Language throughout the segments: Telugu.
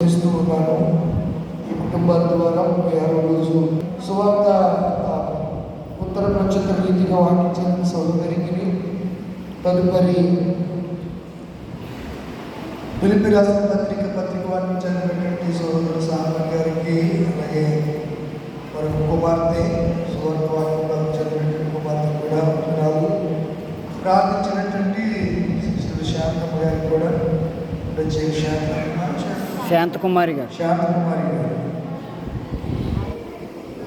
స్తుతిస్తూ ఉన్నాను. ఈ కుటుంబాల ద్వారా 36వ రోజు సువార్త ఉత్తర ప్రచుర రీతిగా వాకించిన సహోదరికి తదుపరి ఫిలిప్పీ రాసిన పత్రిక వాకించినటువంటి సోదరుడు సామర్ గారికి, అలాగే మరొక కుమార్తె సువార్త వాక్యం వాకించినటువంటి కుమార్తె కూడా వందనాలు. ప్రార్థించినటువంటి శాంతమ్మ గారికి కూడా ప్రత్యేక శాంతకుమారి గారు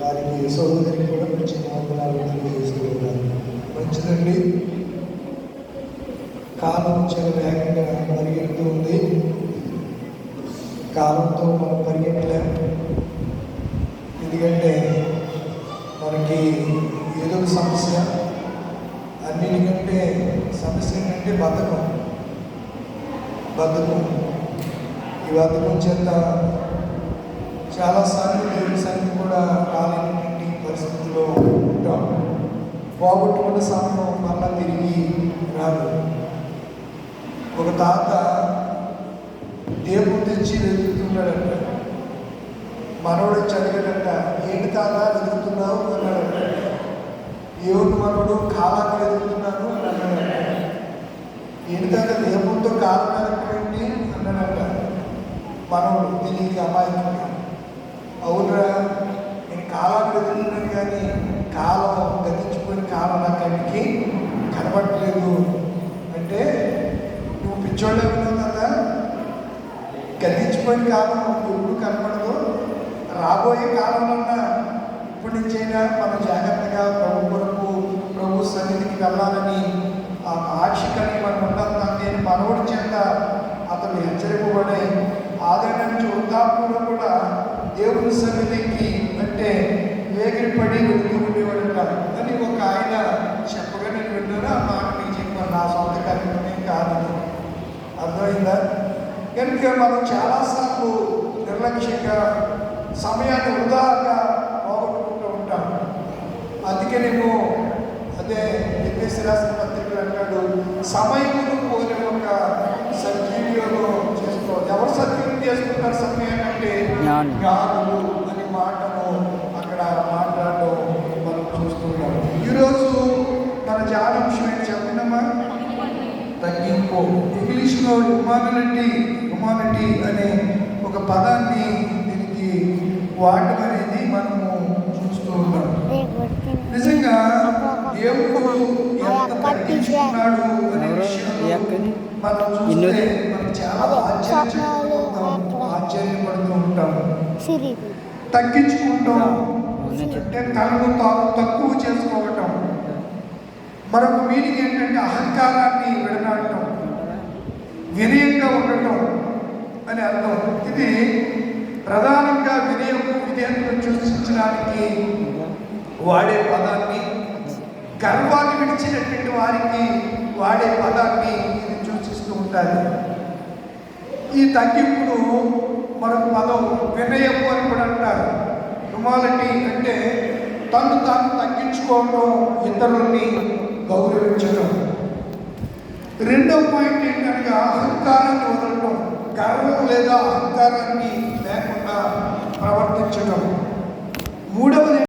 వారికి సోదరికి కూడా ప్రత్యేక వందనాలు తెలియజేస్తూ ఉన్నారు. మంచిదండి. కాలం చాలా వేగంగా పరిగెడుతూ ఉంది. కాలంతో మనం పరిగెట్టలేం. ఎందుకంటే మనకి ఏదో ఒక సమస్య, అన్నిటికంటే సమస్య ఏంటంటే బద్ధకం. ఈ బద్ధకం చేత చాలాసార్లు దేవుని సన్నిధి కూడా రాలేనటువంటి పరిస్థితుల్లో ఉంటాం. పోగొట్టుకున్న సమయం మళ్ళా తిరిగి రాదు. ఒక తాత దీపం తెచ్చి వెతుకుతున్నాడంట. మనవడు వచ్చి అడిగాడంట, ఏంటి తాత వెతుకుతున్నావు అన్నాడంట. ఏమిటి మనవడు, కాలాన్ని వెతుకుతున్నాను అని అన్నాడంట. ఏంటి తాత దీపంతో కాలం వెతకండి అన్నాడంట. మనవడు తెలియక అమాయకంగా, అవునరా నేను కాలాన్ని వెతుకుతున్నాను కానీ కాలం గతించిపోయిన కాలం నా కంటికి కనబడట్లేదు అంటే, నువ్వు పిచ్చోళ్ళే ఉన్నావు కదా, గతించిపోయిన కాలం ఎప్పుడు కనబడదు. రాబోయే కాలంలో ఇప్పటి నుంచైనా మనం జాగ్రత్తగా ప్రభు సన్నిధికి వెళ్ళాలని ఆ ఆక్షికని మనం ఉండాలి అని మనవడి చేత అతను హెచ్చరింపబడి ఆదరణ నుంచి వృద్ధాప్యంలో కూడా దేవుని సన్నిధికి అంటే వేగిరిపడి వెళ్తూ ఉండేవాడట అని ఒక ఆయన చెప్పగా నేను విన్నాను. ఆ మాట మీకు చెప్పాను, నా సొంత కార్యక్రమం కాదు. అర్థమైందా? కనుక మనం చాలాసార్లు నిర్లక్ష్యంగా సమయాన్ని వృధాగా పోగొట్టుకుంటూ ఉంటాం. అందుకేనేమో అదే ఎపిఎస్సి రాసిన పత్రికలు అంటాడు, సమయమును పోలి ఒక సద్వినియోగం చేసుకోవాలి. ఎవరు సద్వినియోగం చేసుకుంటారు సమయాన్ని అంటే జ్ఞానులు అనే మాటను అక్కడ మాట్లాడడం మనం చూస్తున్నాం. ఈరోజు మన ధ్యానాంశం ఏంటి చెప్పినమ్మా? తగ్గింపు. ఇంగ్లీష్లో హ్యుమానిటీ అనే ఒక పదాన్ని దీనికి వాడటం అనేది మనము చూస్తూ ఉన్నాం. నిజంగా దేవుడు ఎంత తగ్గించుకున్నాడు అనే విషయంలో మనం చూస్తే మనకు చాలా ఆశ్చర్యపడుతూ ఉంటాం. తగ్గించుకుంటాం అంటే తనను తాను తక్కువ చేసుకోవటం. మరొక మీనింగ్ ఏంటంటే అహంకారాన్ని విడనాడటం, వినయంగా ఉండటం అని అర్థం. ఇది ప్రధానంగా విధేయతను సూచించడానికి వాడే పదాన్ని, గర్వాన్ని విడిచినటువంటి వారికి వాడే పదాన్ని ఇది సూచిస్తూ ఉంటుంది. ఈ తగ్గింపును మరొక పదం వినయము అని కూడా అంటారు. హ్యుమానిటీ అంటే తను తాను తగ్గించుకోవడం, ఇతరులని గౌరవించడం. రెండవ పాయింట్ ఏంటనగా అహంకారాన్ని వదలడం, గర్వం లేదా అహంకారాన్ని లేకుండా ప్రవర్తించడం. మూడవది